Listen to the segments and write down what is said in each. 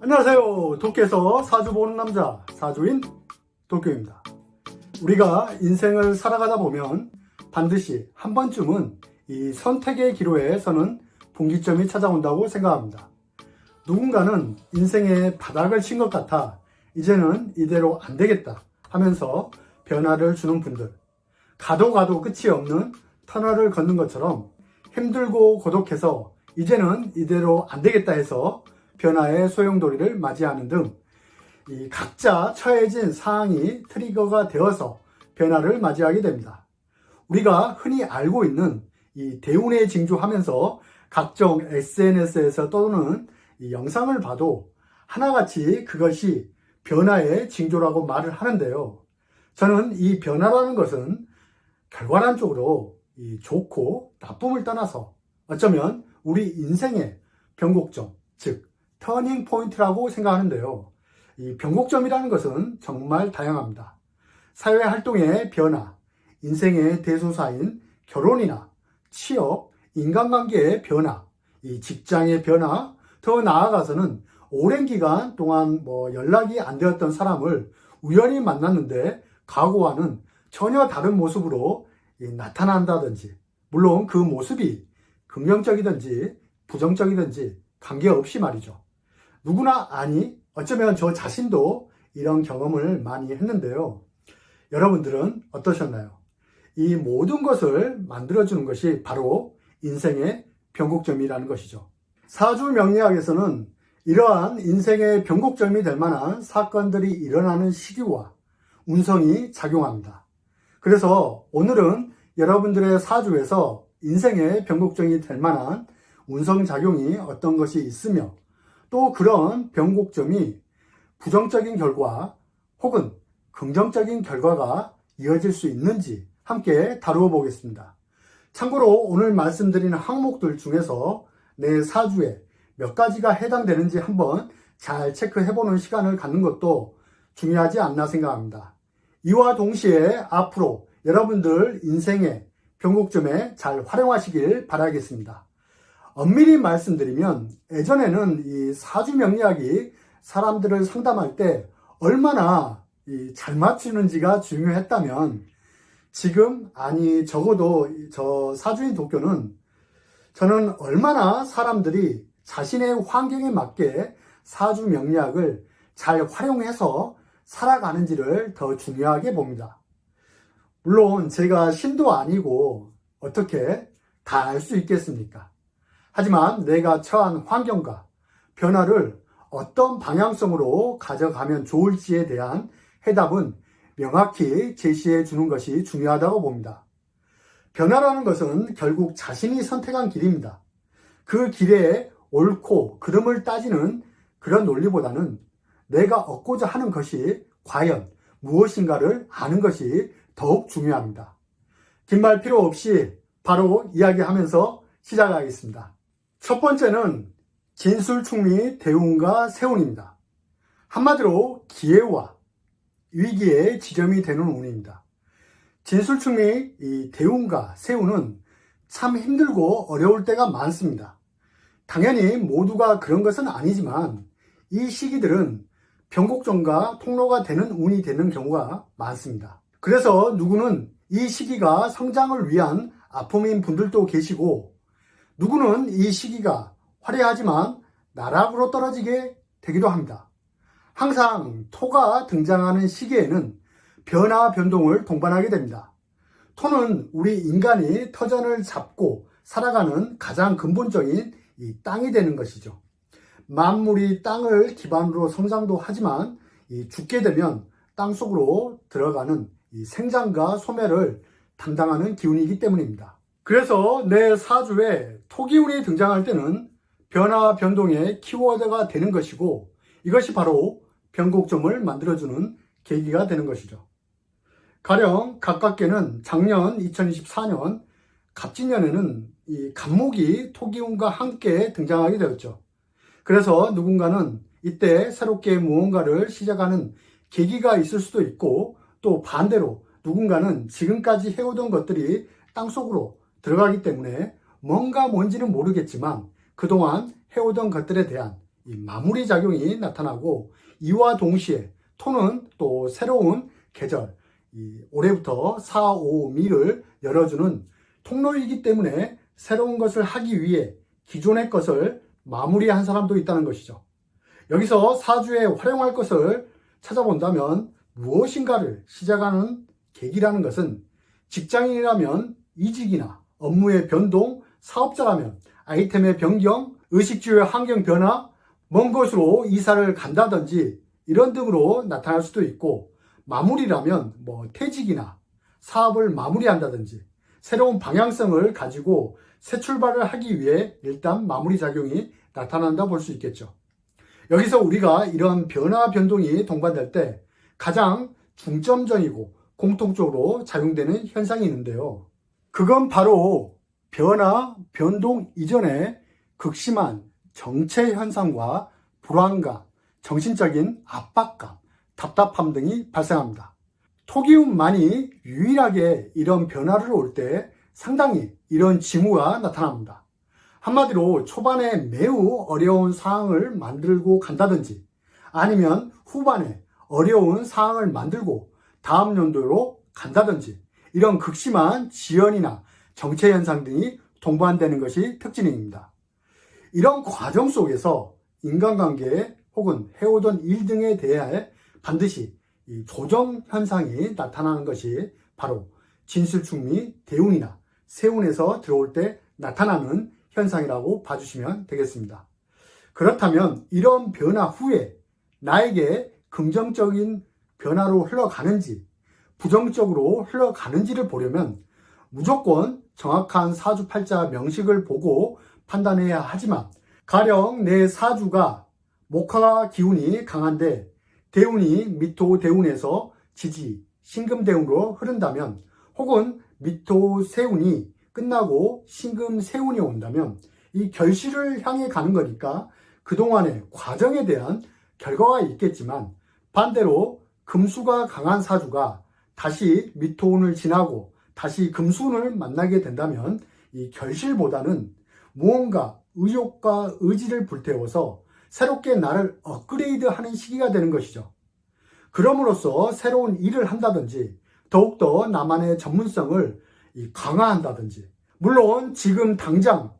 안녕하세요. 도쿄에서 사주 보는 남자 사주인 도쿄입니다. 우리가 인생을 살아가다 보면 반드시 한 번쯤은 이 선택의 기로에 서는 분기점이 찾아온다고 생각합니다. 누군가는 인생의 바닥을 친 것 같아 이제는 이대로 안 되겠다 하면서 변화를 주는 분들, 가도 끝이 없는 터널을 걷는 것처럼 힘들고 고독해서 이제는 이대로 안 되겠다 해서 변화의 소용돌이를 맞이하는 등 이 각자 처해진 상황이 트리거가 되어서 변화를 맞이하게 됩니다. 우리가 흔히 알고 있는 이 대운의 징조하면서 각종 SNS에서 떠도는 이 영상을 봐도 하나같이 그것이 변화의 징조라고 말을 하는데요. 저는 이 변화라는 것은 결과론적으로 이 좋고 나쁨을 떠나서 어쩌면 우리 인생의 변곡점, 즉 터닝 포인트라고 생각하는데요. 이 변곡점이라는 것은 정말 다양합니다. 사회 활동의 변화, 인생의 대소사인 결혼이나 취업, 인간관계의 변화, 이 직장의 변화, 더 나아가서는 오랜 기간 동안 연락이 안 되었던 사람을 우연히 만났는데 과거와는 전혀 다른 모습으로 나타난다든지, 물론 그 모습이 긍정적이든지 부정적이든지 관계없이 말이죠. 누구나 어쩌면 저 자신도 이런 경험을 많이 했는데요. 여러분들은 어떠셨나요? 이 모든 것을 만들어주는 것이 바로 인생의 변곡점이라는 것이죠. 사주 명리학에서는 이러한 인생의 변곡점이 될 만한 사건들이 일어나는 시기와 운성이 작용합니다. 그래서 오늘은 여러분들의 사주에서 인생의 변곡점이 될 만한 운성작용이 어떤 것이 있으며 또 그런 변곡점이 부정적인 결과 혹은 긍정적인 결과가 이어질 수 있는지 함께 다루어 보겠습니다. 참고로 오늘 말씀드리는 항목들 중에서 내 사주에 몇 가지가 해당되는지 한번 잘 체크해보는 시간을 갖는 것도 중요하지 않나 생각합니다. 이와 동시에 앞으로 여러분들 인생의 변곡점에 잘 활용하시길 바라겠습니다. 엄밀히 말씀드리면 예전에는 이 사주 명리학이 사람들을 상담할 때 얼마나 잘 맞추는지가 중요했다면 지금 적어도 저 사주인 도쿄는 저는 얼마나 사람들이 자신의 환경에 맞게 사주 명리학을 잘 활용해서 살아가는지를 더 중요하게 봅니다. 물론 제가 신도 아니고 어떻게 다 알 수 있겠습니까? 하지만 내가 처한 환경과 변화를 어떤 방향성으로 가져가면 좋을지에 대한 해답은 명확히 제시해 주는 것이 중요하다고 봅니다. 변화라는 것은 결국 자신이 선택한 길입니다. 그 길에 옳고 그름을 따지는 그런 논리보다는 내가 얻고자 하는 것이 과연 무엇인가를 아는 것이 더욱 중요합니다. 긴 말 필요 없이 바로 이야기하면서 시작하겠습니다. 첫 번째는 진술충리 대운과 세운입니다. 한마디로 기회와 위기의 지점이 되는 운입니다. 진술충리 이 대운과 세운은 참 힘들고 어려울 때가 많습니다. 당연히 모두가 그런 것은 아니지만 이 시기들은 변곡점과 통로가 되는 운이 되는 경우가 많습니다. 그래서 누구는 이 시기가 성장을 위한 아픔인 분들도 계시고 누구는 이 시기가 화려하지만 나락으로 떨어지게 되기도 합니다. 항상 토가 등장하는 시기에는 변화 변동을 동반하게 됩니다. 토는 우리 인간이 터전을 잡고 살아가는 가장 근본적인 이 땅이 되는 것이죠. 만물이 땅을 기반으로 성장도 하지만 죽게 되면 땅 속으로 들어가는 이 생장과 소멸을 담당하는 기운이기 때문입니다. 그래서 내 사주에 토기운이 등장할 때는 변화 변동의 키워드가 되는 것이고 이것이 바로 변곡점을 만들어주는 계기가 되는 것이죠. 가령 가깝게는 작년 2024년 갑진년에는 이 갑목이 토기운과 함께 등장하게 되었죠. 그래서 누군가는 이때 새롭게 무언가를 시작하는 계기가 있을 수도 있고 또 반대로 누군가는 지금까지 해오던 것들이 땅속으로 들어가기 때문에 뭔지는 모르겠지만 그동안 해오던 것들에 대한 이 마무리 작용이 나타나고, 이와 동시에 토는 또 새로운 계절, 올해부터 4, 5, 미를 열어주는 통로이기 때문에 새로운 것을 하기 위해 기존의 것을 마무리한 사람도 있다는 것이죠. 여기서 사주에 활용할 것을 찾아본다면 무엇인가를 시작하는 계기라는 것은 직장인이라면 이직이나 업무의 변동, 사업자라면 아이템의 변경, 의식주의 환경 변화, 먼 곳으로 이사를 간다든지 이런 등으로 나타날 수도 있고, 마무리라면 퇴직이나 사업을 마무리한다든지 새로운 방향성을 가지고 새 출발을 하기 위해 일단 마무리 작용이 나타난다 볼 수 있겠죠. 여기서 우리가 이런 변화 변동이 동반될 때 가장 중점적이고 공통적으로 작용되는 현상이 있는데요. 그건 바로 변화 변동 이전에 극심한 정체 현상과 불안감, 정신적인 압박감, 답답함 등이 발생합니다. 토기운만이 유일하게 이런 변화를 올 때 상당히 이런 징후가 나타납니다. 한마디로 초반에 매우 어려운 상황을 만들고 간다든지, 아니면 후반에 어려운 상황을 만들고 다음 연도로 간다든지, 이런 극심한 지연이나 정체 현상 등이 동반되는 것이 특징입니다. 이런 과정 속에서 인간관계 혹은 해오던 일 등에 대해 반드시 이 조정 현상이 나타나는 것이 바로 진술충미, 대운이나 세운에서 들어올 때 나타나는 현상이라고 봐주시면 되겠습니다. 그렇다면 이런 변화 후에 나에게 긍정적인 변화로 흘러가는지 부정적으로 흘러가는지를 보려면 무조건 정확한 사주팔자 명식을 보고 판단해야 하지만, 가령 내 사주가 목화 기운이 강한데 대운이 미토 대운에서 지지, 신금 대운으로 흐른다면, 혹은 미토 세운이 끝나고 신금 세운이 온다면 이 결실을 향해 가는 거니까 그동안의 과정에 대한 결과가 있겠지만, 반대로 금수가 강한 사주가 다시 미토운을 지나고 다시 금수운을 만나게 된다면 이 결실보다는 무언가 의욕과 의지를 불태워서 새롭게 나를 업그레이드하는 시기가 되는 것이죠. 그럼으로써 새로운 일을 한다든지 더욱더 나만의 전문성을 강화한다든지, 물론 지금 당장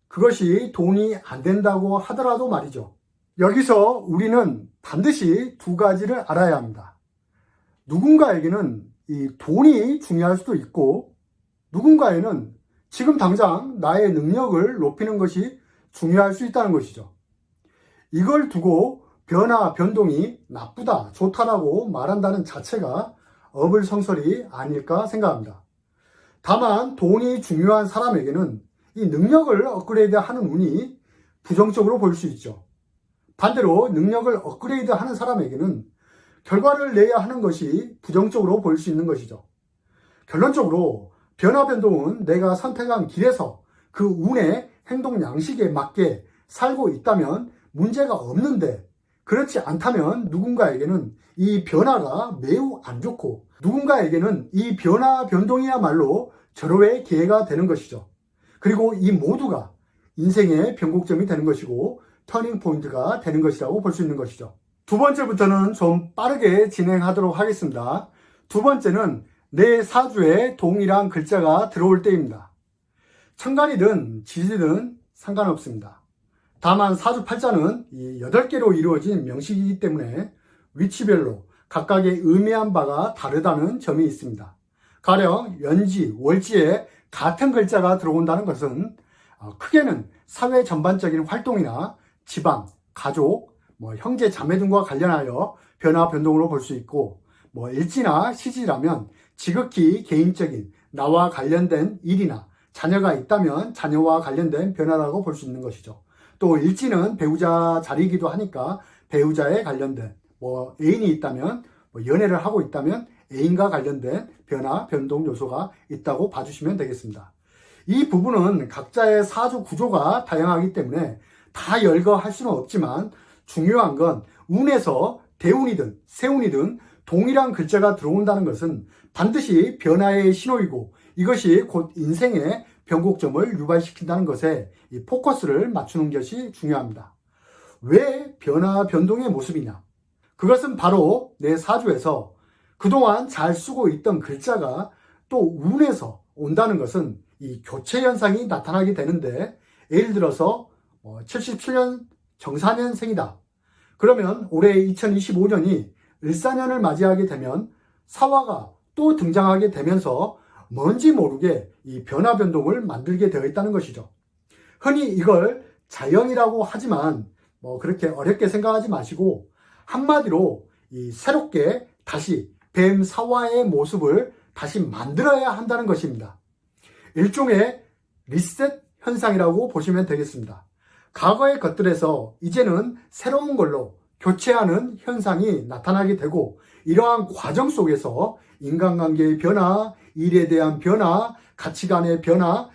그것이 돈이 안 된다고 하더라도 말이죠. 여기서 우리는 반드시 두 가지를 알아야 합니다. 누군가에게는 이 돈이 중요할 수도 있고, 누군가에는 지금 당장 나의 능력을 높이는 것이 중요할 수 있다는 것이죠. 이걸 두고 변화, 변동이 나쁘다, 좋다라고 말한다는 자체가 어불성설이 아닐까 생각합니다. 다만 돈이 중요한 사람에게는 이 능력을 업그레이드하는 운이 부정적으로 보일 수 있죠. 반대로 능력을 업그레이드하는 사람에게는 결과를 내야 하는 것이 부정적으로 보일 수 있는 것이죠. 결론적으로 변화 변동은 내가 선택한 길에서 그 운의 행동 양식에 맞게 살고 있다면 문제가 없는데, 그렇지 않다면 누군가에게는 이 변화가 매우 안 좋고, 누군가에게는 이 변화 변동이야말로 절호의 기회가 되는 것이죠. 그리고 이 모두가 인생의 변곡점이 되는 것이고 터닝 포인트가 되는 것이라고 볼 수 있는 것이죠. 두 번째부터는 좀 빠르게 진행하도록 하겠습니다. 두 번째는 내 사주에 동이란 글자가 들어올 때입니다. 천간이든 지지든 상관없습니다. 다만 사주팔자는 이 8개로 이루어진 명식이기 때문에 위치별로 각각의 의미한 바가 다르다는 점이 있습니다. 가령 연지, 월지에 같은 글자가 들어온다는 것은 크게는 사회 전반적인 활동이나 집안, 가족, 형제, 자매 등과 관련하여 변화, 변동으로 볼 수 있고, 일지나 시지라면 지극히 개인적인 나와 관련된 일이나 자녀가 있다면 자녀와 관련된 변화라고 볼 수 있는 것이죠. 또 일지는 배우자 자리이기도 하니까 배우자에 관련된, 애인이 있다면, 연애를 하고 있다면 애인과 관련된 변화, 변동 요소가 있다고 봐주시면 되겠습니다. 이 부분은 각자의 사주 구조가 다양하기 때문에 다 열거할 수는 없지만, 중요한 건 운에서 대운이든 세운이든 동일한 글자가 들어온다는 것은 반드시 변화의 신호이고, 이것이 곧 인생의 변곡점을 유발시킨다는 것에 이 포커스를 맞추는 것이 중요합니다. 왜 변화 변동의 모습이냐? 그것은 바로 내 사주에서 그동안 잘 쓰고 있던 글자가 또 운에서 온다는 것은 이 교체 현상이 나타나게 되는데, 예를 들어서 77년 정사년생이다. 그러면 올해 2025년이 을사년을 맞이하게 되면 사화가 또 등장하게 되면서 뭔지 모르게 이 변화 변동을 만들게 되어 있다는 것이죠. 흔히 이걸 자연이라고 하지만 그렇게 어렵게 생각하지 마시고, 한마디로 이 새롭게 다시 뱀 사화의 모습을 다시 만들어야 한다는 것입니다. 일종의 리셋 현상이라고 보시면 되겠습니다. 과거의 것들에서 이제는 새로운 걸로 교체하는 현상이 나타나게 되고, 이러한 과정 속에서 인간관계의 변화, 일에 대한 변화, 가치관의 변화,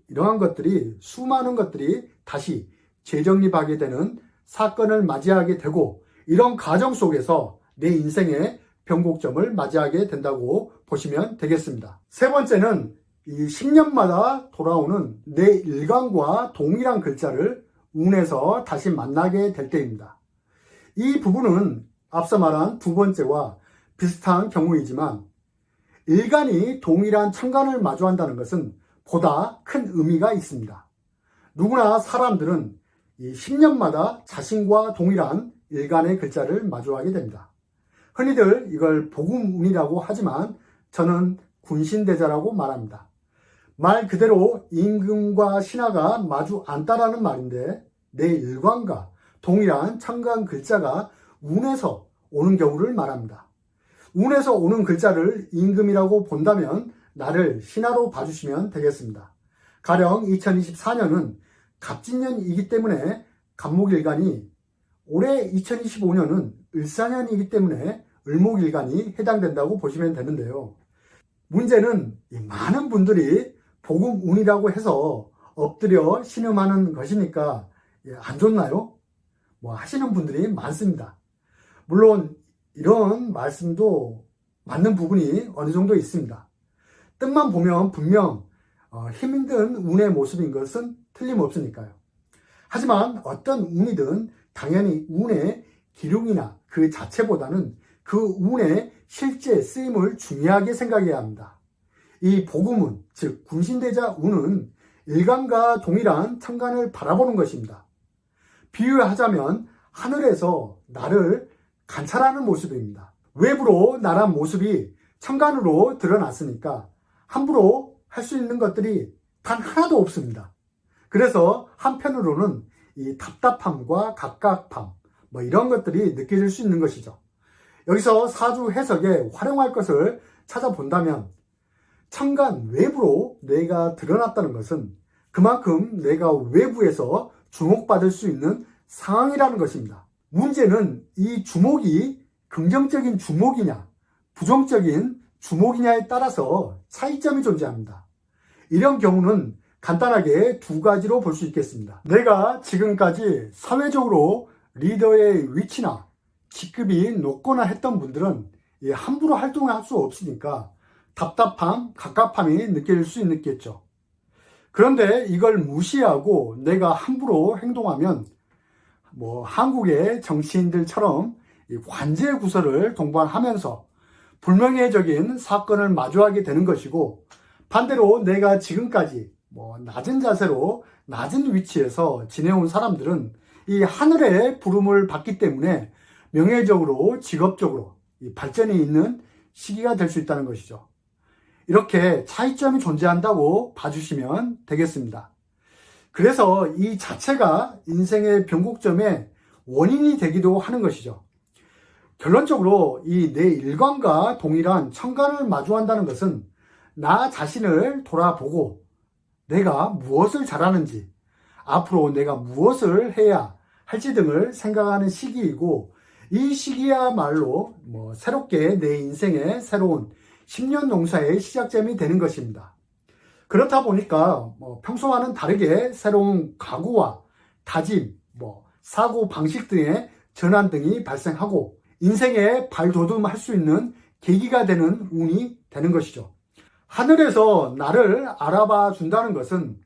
이러한 것들이, 수많은 것들이 다시 재정립하게 되는 사건을 맞이하게 되고, 이런 과정 속에서 내 인생의 변곡점을 맞이하게 된다고 보시면 되겠습니다. 세 번째는 이 10년마다 돌아오는 내 일간과 동일한 글자를 운에서 다시 만나게 될 때입니다. 이 부분은 앞서 말한 두 번째와 비슷한 경우이지만, 일간이 동일한 천간을 마주한다는 것은 보다 큰 의미가 있습니다. 누구나 사람들은 이 10년마다 자신과 동일한 일간의 글자를 마주하게 됩니다. 흔히들 이걸 복음운이라고 하지만 저는 군신대자라고 말합니다. 말 그대로 임금과 신하가 마주 앉다라는 말인데, 내 일간과 동일한 천간 글자가 운에서 오는 경우를 말합니다. 운에서 오는 글자를 임금이라고 본다면 나를 신하로 봐주시면 되겠습니다. 가령 2024년은 갑진년이기 때문에 갑목일간이, 올해 2025년은 을사년이기 때문에 을목일간이 해당된다고 보시면 되는데요. 문제는 많은 분들이 복음운이라고 해서 엎드려 신음하는 것이니까 안 좋나요? 하시는 분들이 많습니다. 물론 이런 말씀도 맞는 부분이 어느 정도 있습니다. 뜻만 보면 분명 힘든 운의 모습인 것은 틀림없으니까요. 하지만 어떤 운이든 당연히 운의 기lum이나 그 자체보다는 그 운의 실제 쓰임을 중요하게 생각해야 합니다. 이 복음운, 즉 군신대자 운은 일간과 동일한 천간을 바라보는 것입니다. 비유하자면 하늘에서 나를 관찰하는 모습입니다. 외부로 나란 모습이 천간으로 드러났으니까 함부로 할 수 있는 것들이 단 하나도 없습니다. 그래서 한편으로는 이 답답함과 갑갑함, 이런 것들이 느껴질 수 있는 것이죠. 여기서 사주 해석에 활용할 것을 찾아본다면, 천간 외부로 내가 드러났다는 것은 그만큼 내가 외부에서 주목받을 수 있는 상황이라는 것입니다. 문제는 이 주목이 긍정적인 주목이냐, 부정적인 주목이냐에 따라서 차이점이 존재합니다. 이런 경우는 간단하게 두 가지로 볼 수 있겠습니다. 내가 지금까지 사회적으로 리더의 위치나 직급이 높거나 했던 분들은 함부로 활동할 수 없으니까 답답함, 갑갑함이 느낄 수 있겠죠. 그런데 이걸 무시하고 내가 함부로 행동하면 한국의 정치인들처럼 관제 구설을 동반하면서 불명예적인 사건을 마주하게 되는 것이고, 반대로 내가 지금까지 낮은 자세로 낮은 위치에서 지내온 사람들은 이 하늘의 부름을 받기 때문에 명예적으로, 직업적으로 발전이 있는 시기가 될 수 있다는 것이죠. 이렇게 차이점이 존재한다고 봐주시면 되겠습니다. 그래서 이 자체가 인생의 변곡점의 원인이 되기도 하는 것이죠. 결론적으로 이 내 일간과 동일한 천간을 마주한다는 것은 나 자신을 돌아보고 내가 무엇을 잘하는지, 앞으로 내가 무엇을 해야 할지 등을 생각하는 시기이고, 이 시기야말로 새롭게 내 인생의 새로운 10년 농사의 시작점이 되는 것입니다. 그렇다 보니까 평소와는 다르게 새로운 각오와 다짐, 사고 방식 등의 전환 등이 발생하고 인생의 발돋움할 수 있는 계기가 되는 운이 되는 것이죠. 하늘에서 나를 알아봐 준다는 것은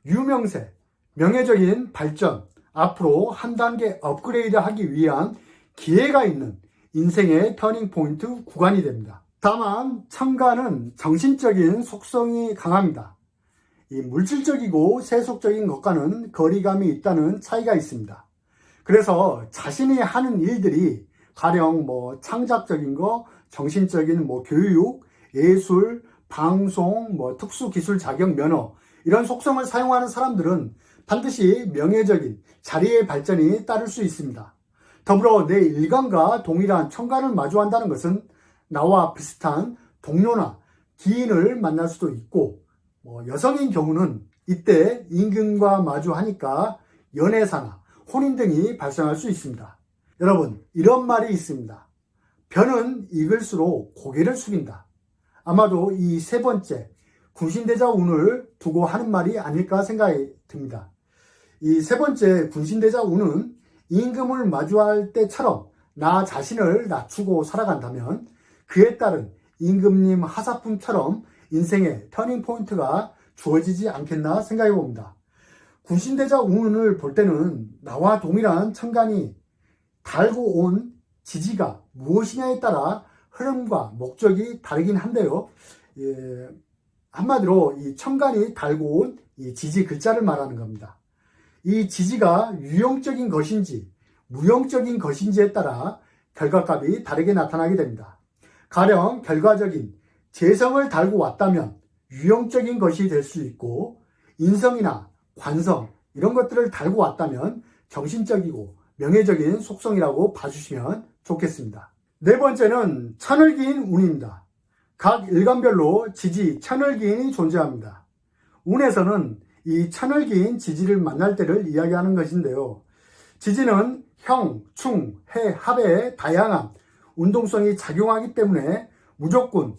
유명세, 명예적인 발전, 앞으로 한 단계 업그레이드 하기 위한 기회가 있는 인생의 터닝 포인트 구간이 됩니다. 다만 천간은 정신적인 속성이 강합니다. 이 물질적이고 세속적인 것과는 거리감이 있다는 차이가 있습니다. 그래서 자신이 하는 일들이 가령 창작적인 거, 정신적인 교육, 예술, 방송, 특수기술 자격 면허 이런 속성을 사용하는 사람들은 반드시 명예적인 자리의 발전이 따를 수 있습니다. 더불어 내 일간과 동일한 천간을 마주한다는 것은 나와 비슷한 동료나 기인을 만날 수도 있고 여성인 경우는 이때 임금과 마주하니까 연애사나 혼인 등이 발생할 수 있습니다. 여러분, 이런 말이 있습니다. 벼는 익을수록 고개를 숙인다. 아마도 이 세 번째 군신대자 운을 두고 하는 말이 아닐까 생각이 듭니다. 이 세 번째 군신대자 운은 임금을 마주할 때처럼 나 자신을 낮추고 살아간다면 그에 따른 임금님 하사품처럼 인생의 터닝 포인트가 주어지지 않겠나 생각해 봅니다. 군신대자 운을 볼 때는 나와 동일한 천간이 달고 온 지지가 무엇이냐에 따라 흐름과 목적이 다르긴 한데요. 한마디로 이 천간이 달고 온 이 지지 글자를 말하는 겁니다. 이 지지가 유용적인 것인지 무용적인 것인지에 따라 결과값이 다르게 나타나게 됩니다. 가령 결과적인 재성을 달고 왔다면 유용적인 것이 될 수 있고, 인성이나 관성 이런 것들을 달고 왔다면 정신적이고 명예적인 속성이라고 봐주시면 좋겠습니다. 네 번째는 천을기인 운입니다. 각 일간별로 지지, 천을기인이 존재합니다. 운에서는 이 천을기인 지지를 만날 때를 이야기하는 것인데요. 지지는 형, 충, 해, 합의 다양한 운동성이 작용하기 때문에 무조건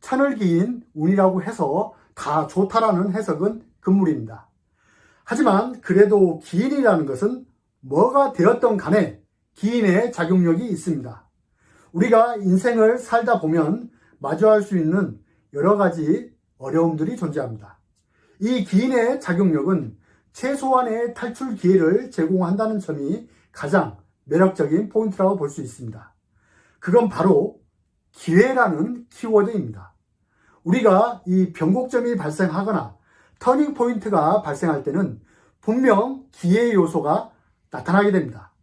천을기인 운이라고 해서 다 좋다라는 해석은 금물입니다. 하지만 그래도 기인이라는 것은 뭐가 되었던 간에 기인의 작용력이 있습니다. 우리가 인생을 살다 보면 마주할 수 있는 여러 가지 어려움들이 존재합니다. 이 기인의 작용력은 최소한의 탈출 기회를 제공한다는 점이 가장 매력적인 포인트라고 볼 수 있습니다. 그건 바로 기회라는 키워드입니다. 우리가 이 변곡점이 발생하거나 터닝 포인트가 발생할 때는 분명 기회의 요소가 나타나게 됩니다.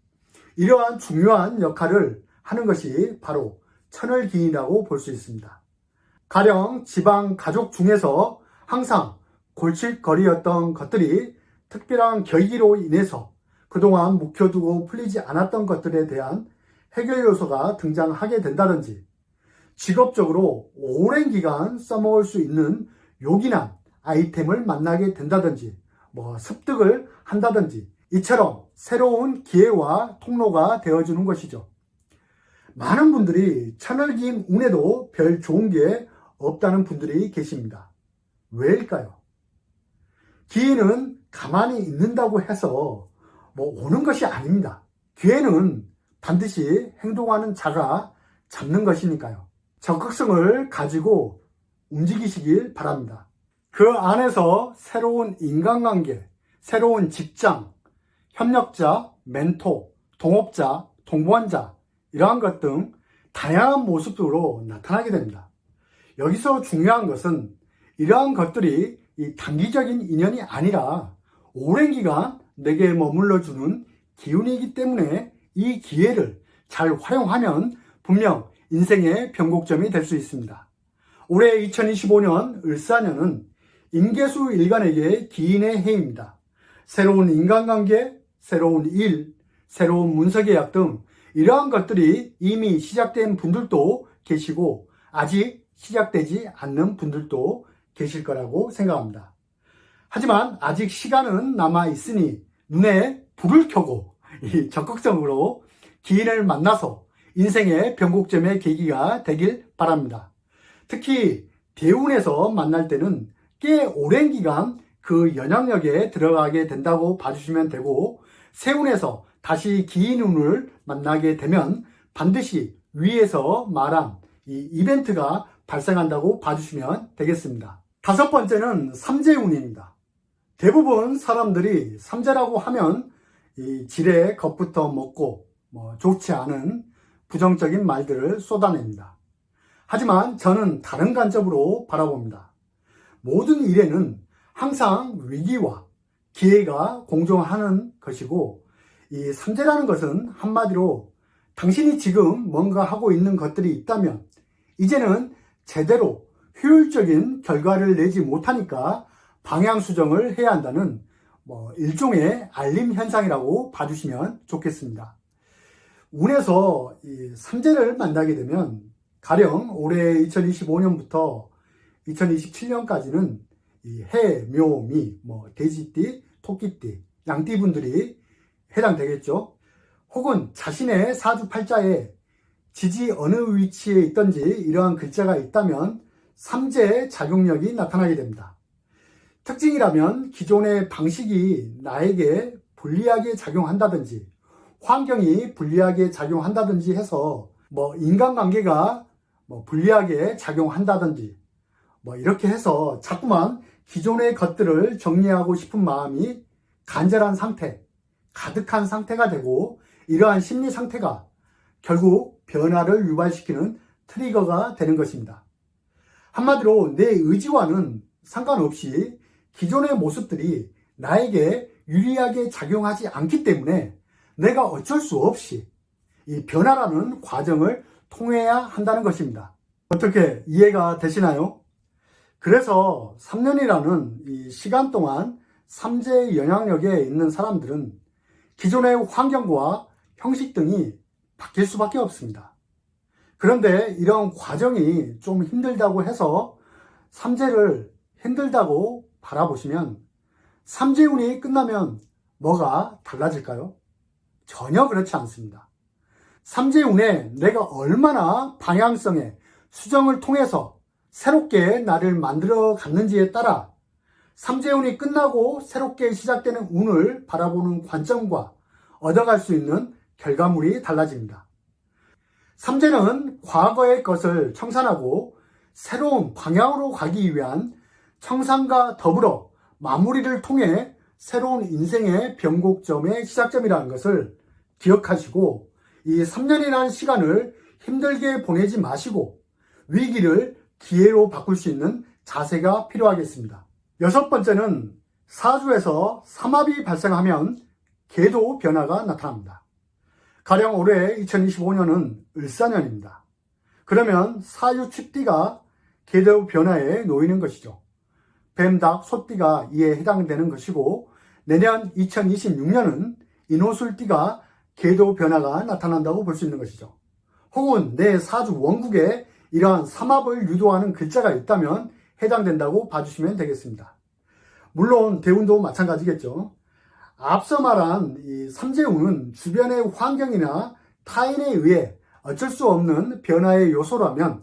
이러한 중요한 역할을 하는 것이 바로 천을기인이라고 볼 수 있습니다. 가령 지방 가족 중에서 항상 골칫거리였던 것들이 특별한 계기로 인해서 그동안 묵혀두고 풀리지 않았던 것들에 대한 해결 요소가 등장하게 된다든지, 직업적으로 오랜 기간 써먹을 수 있는 요긴한 아이템을 만나게 된다든지, 습득을 한다든지, 이처럼 새로운 기회와 통로가 되어주는 것이죠. 많은 분들이 천을기인 운에도 별 좋은 게 없다는 분들이 계십니다. 왜일까요? 기인은 가만히 있는다고 해서 오는 것이 아닙니다. 기회는 반드시 행동하는 자가 잡는 것이니까요. 적극성을 가지고 움직이시길 바랍니다. 그 안에서 새로운 인간관계, 새로운 직장, 협력자, 멘토, 동업자, 동반자 이러한 것 등 다양한 모습으로 나타나게 됩니다. 여기서 중요한 것은 이러한 것들이 이 단기적인 인연이 아니라 오랜 기간 내게 머물러주는 기운이기 때문에 이 기회를 잘 활용하면 분명 인생의 변곡점이 될 수 있습니다. 올해 2025년 을사년은 임계수 일간에게 기인의 해입니다. 새로운 인간관계, 새로운 일, 새로운 문서계약 등 이러한 것들이 이미 시작된 분들도 계시고 아직 시작되지 않는 분들도 계실 거라고 생각합니다. 하지만 아직 시간은 남아 있으니 눈에 불을 켜고 적극적으로 기인을 만나서 인생의 변곡점의 계기가 되길 바랍니다. 특히 대운에서 만날 때는 꽤 오랜 기간 그 영향력에 들어가게 된다고 봐주시면 되고, 세운에서 다시 기인운을 만나게 되면 반드시 위에서 말한 이 이벤트가 발생한다고 봐주시면 되겠습니다. 다섯 번째는 삼재운입니다. 대부분 사람들이 삼재라고 하면 이 지레 겁부터 먹고 좋지 않은 부정적인 말들을 쏟아냅니다. 하지만 저는 다른 관점으로 바라봅니다. 모든 일에는 항상 위기와 기회가 공존하는 것이고, 이 삼재라는 것은 한마디로 당신이 지금 뭔가 하고 있는 것들이 있다면 이제는 제대로 효율적인 결과를 내지 못하니까 방향 수정을 해야 한다는 일종의 알림 현상이라고 봐주시면 좋겠습니다. 운에서 이 삼재를 만나게 되면 가령 올해 2025년부터 2027년까지는 이 해, 묘, 미, 돼지띠, 토끼띠, 양띠분들이 해당되겠죠. 혹은 자신의 사주팔자에 지지 어느 위치에 있든지 이러한 글자가 있다면 삼재의 작용력이 나타나게 됩니다. 특징이라면 기존의 방식이 나에게 불리하게 작용한다든지 환경이 불리하게 작용한다든지 해서 인간관계가 불리하게 작용한다든지 이렇게 해서 자꾸만 기존의 것들을 정리하고 싶은 마음이 간절한 상태, 가득한 상태가 되고, 이러한 심리 상태가 결국 변화를 유발시키는 트리거가 되는 것입니다. 한마디로 내 의지와는 상관없이 기존의 모습들이 나에게 유리하게 작용하지 않기 때문에 내가 어쩔 수 없이 이 변화라는 과정을 통해야 한다는 것입니다. 어떻게 이해가 되시나요? 그래서 3년이라는 이 시간 동안 삼재의 영향력에 있는 사람들은 기존의 환경과 형식 등이 바뀔 수밖에 없습니다. 그런데 이런 과정이 좀 힘들다고 해서 삼재를 힘들다고 바라보시면 삼재운이 끝나면 뭐가 달라질까요? 전혀 그렇지 않습니다. 삼재운에 내가 얼마나 방향성의 수정을 통해서 새롭게 나를 만들어 갔는지에 따라 삼재운이 끝나고 새롭게 시작되는 운을 바라보는 관점과 얻어갈 수 있는 결과물이 달라집니다. 삼재는 과거의 것을 청산하고 새로운 방향으로 가기 위한 청산과 더불어 마무리를 통해 새로운 인생의 변곡점의 시작점이라는 것을 기억하시고, 이 3년이라는 시간을 힘들게 보내지 마시고 위기를 기회로 바꿀 수 있는 자세가 필요하겠습니다. 6번째는 사주에서 삼합이 발생하면 궤도 변화가 나타납니다. 가령 올해 2025년은 을사년입니다. 그러면 사유 축띠가 궤도 변화에 놓이는 것이죠. 뱀, 닭, 소띠가 이에 해당되는 것이고, 내년 2026년은 인호술띠가 궤도 변화가 나타난다고 볼 수 있는 것이죠. 혹은 내 사주 원국에 이러한 삼합을 유도하는 글자가 있다면 해당된다고 봐주시면 되겠습니다. 물론 대운도 마찬가지겠죠. 앞서 말한 이 삼재운은 주변의 환경이나 타인에 의해 어쩔 수 없는 변화의 요소라면,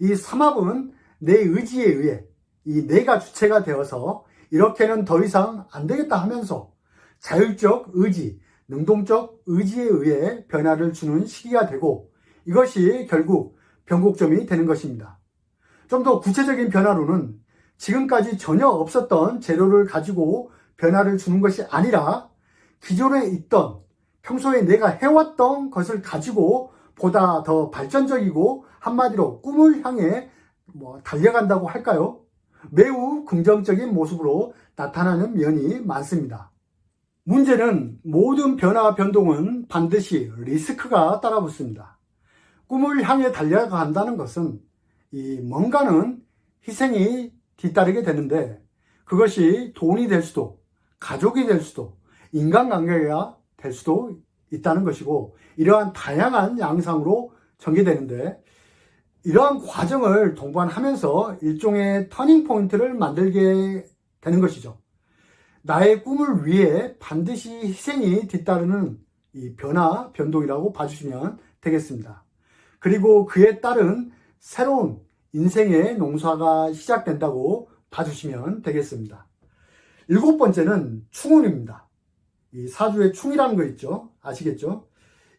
이 삼합은 내 의지에 의해 이 내가 주체가 되어서 이렇게는 더 이상 안 되겠다 하면서 자율적 의지, 능동적 의지에 의해 변화를 주는 시기가 되고, 이것이 결국 변곡점이 되는 것입니다. 좀 더 구체적인 변화로는 지금까지 전혀 없었던 재료를 가지고 변화를 주는 것이 아니라 기존에 있던 평소에 내가 해왔던 것을 가지고 보다 더 발전적이고 한마디로 꿈을 향해 달려간다고 할까요? 매우 긍정적인 모습으로 나타나는 면이 많습니다. 문제는 모든 변화 변동은 반드시 리스크가 따라붙습니다. 꿈을 향해 달려간다는 것은 이 뭔가는 희생이 뒤따르게 되는데, 그것이 돈이 될 수도, 가족이 될 수도, 인간관계가 될 수도 있다는 것이고, 이러한 다양한 양상으로 전개되는데, 이러한 과정을 동반하면서 일종의 터닝 포인트를 만들게 되는 것이죠. 나의 꿈을 위해 반드시 희생이 뒤따르는 이 변화, 변동이라고 봐주시면 되겠습니다. 그리고 그에 따른 새로운 인생의 농사가 시작된다고 봐주시면 되겠습니다. 7번째는 충운입니다. 이 사주에 충이라는 거 있죠? 아시겠죠?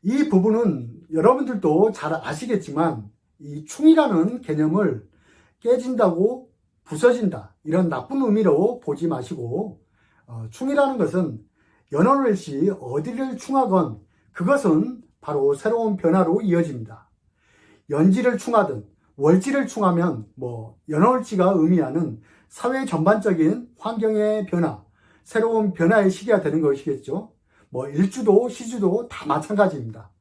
이 부분은 여러분들도 잘 아시겠지만, 이 충이라는 개념을 깨진다고 부서진다, 이런 나쁜 의미로 보지 마시고, 충이라는 것은 연월일시 어디를 충하건 그것은 바로 새로운 변화로 이어집니다. 연지를 충하든 월지를 충하면 연월지가 의미하는 사회 전반적인 환경의 변화, 새로운 변화의 시기가 되는 것이겠죠. 일주도 시주도 다 마찬가지입니다.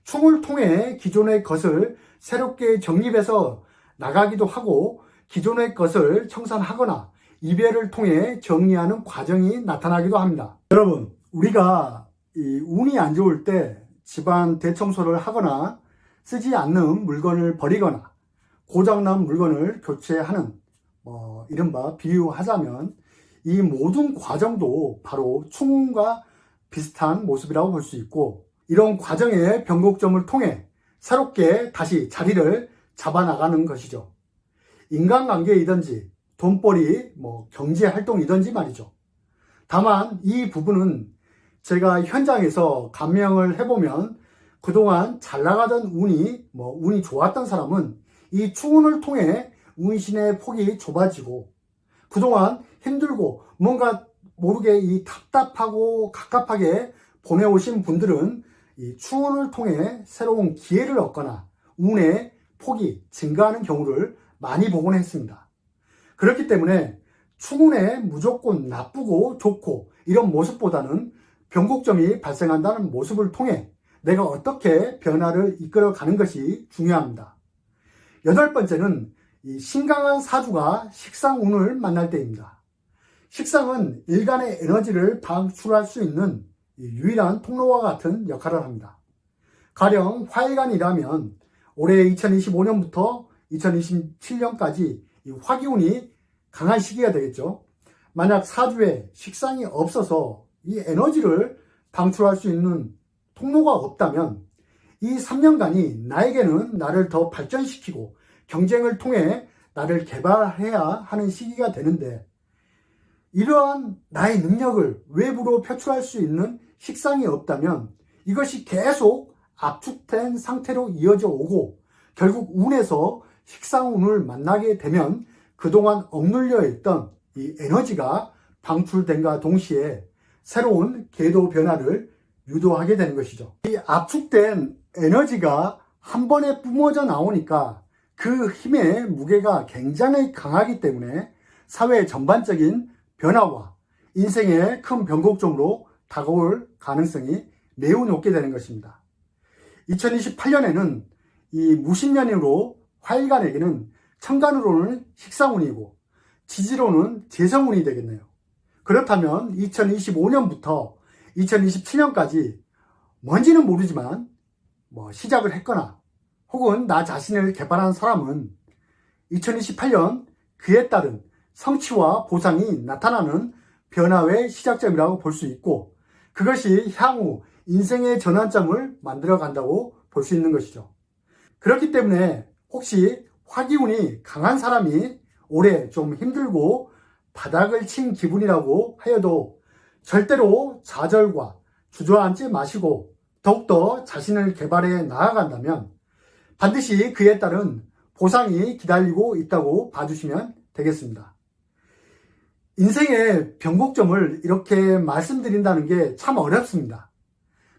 충을 통해 기존의 것을 새롭게 정립해서 나가기도 하고 기존의 것을 청산하거나 이별을 통해 정리하는 과정이 나타나기도 합니다. 여러분, 우리가 운이 안 좋을 때 집안 대청소를 하거나 쓰지 않는 물건을 버리거나 고장난 물건을 교체하는 이른바 비유하자면 이 모든 과정도 바로 충운과 비슷한 모습이라고 볼 수 있고, 이런 과정의 변곡점을 통해 새롭게 다시 자리를 잡아나가는 것이죠. 인간관계이든지 돈벌이, 경제활동이든지 말이죠. 다만 이 부분은 제가 현장에서 감명을 해보면 그동안 잘 나가던 운이 좋았던 사람은 이 충운을 통해 운신의 폭이 좁아지고, 그동안 힘들고 뭔가 모르게 이 답답하고 갑갑하게 보내오신 분들은 이 충운을 통해 새로운 기회를 얻거나 운의 폭이 증가하는 경우를 많이 보곤 했습니다. 그렇기 때문에 충운에 무조건 나쁘고 좋고 이런 모습보다는 변곡점이 발생한다는 모습을 통해 내가 어떻게 변화를 이끌어가는 것이 중요합니다. 8번째는 이 신강한 사주가 식상운을 만날 때입니다. 식상은 일간의 에너지를 방출할 수 있는 유일한 통로와 같은 역할을 합니다. 가령 화일간이라면 올해 2025년부터 2027년까지 이 화기운이 강한 시기가 되겠죠. 만약 사주에 식상이 없어서 이 에너지를 방출할 수 있는 통로가 없다면 이 3년간이 나에게는 나를 더 발전시키고 경쟁을 통해 나를 개발해야 하는 시기가 되는데, 이러한 나의 능력을 외부로 표출할 수 있는 식상이 없다면 이것이 계속 압축된 상태로 이어져 오고 결국 운에서 식상운을 만나게 되면 그동안 억눌려 있던 이 에너지가 방출된과 동시에 새로운 궤도 변화를 유도하게 되는 것이죠. 이 압축된 에너지가 한 번에 뿜어져 나오니까 그 힘의 무게가 굉장히 강하기 때문에 사회 전반적인 변화와 인생의 큰 변곡점으로 다가올 가능성이 매우 높게 되는 것입니다. 2028년에는 이 무신년으로 화일간에게는 천간으로는 식상운이고 지지로는 재성운이 되겠네요. 그렇다면 2025년부터 2027년까지 뭔지는 모르지만 시작을 했거나 혹은 나 자신을 개발한 사람은 2028년 그에 따른 성취와 보상이 나타나는 변화의 시작점이라고 볼 수 있고, 그것이 향후 인생의 전환점을 만들어 간다고 볼 수 있는 것이죠. 그렇기 때문에 혹시 화기운이 강한 사람이 올해 좀 힘들고 바닥을 친 기분이라고 하여도 절대로 좌절과 주저앉지 마시고 더욱더 자신을 개발해 나아간다면 반드시 그에 따른 보상이 기다리고 있다고 봐주시면 되겠습니다. 인생의 변곡점을 이렇게 말씀드린다는 게 참 어렵습니다.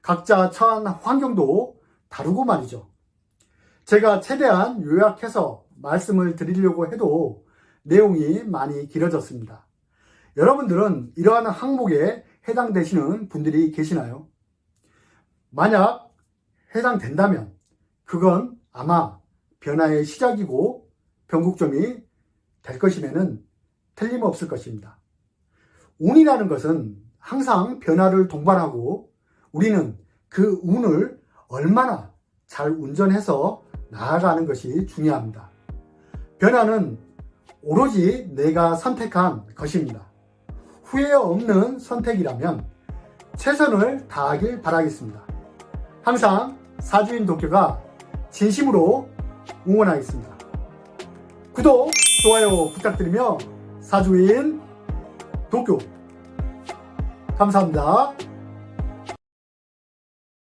각자 처한 환경도 다르고 말이죠. 제가 최대한 요약해서 말씀을 드리려고 해도 내용이 많이 길어졌습니다. 여러분들은 이러한 항목에 해당되시는 분들이 계시나요? 만약 해당된다면 그건 아마 변화의 시작이고 변곡점이 될 것임에는 틀림없을 것입니다. 운이라는 것은 항상 변화를 동반하고 우리는 그 운을 얼마나 잘 운전해서 나아가는 것이 중요합니다. 변화는 오로지 내가 선택한 것입니다. 후회 없는 선택이라면 최선을 다하길 바라겠습니다. 항상 사주인 도쿄가 진심으로 응원하겠습니다. 구독, 좋아요 부탁드리며 사주인 도쿄 감사합니다.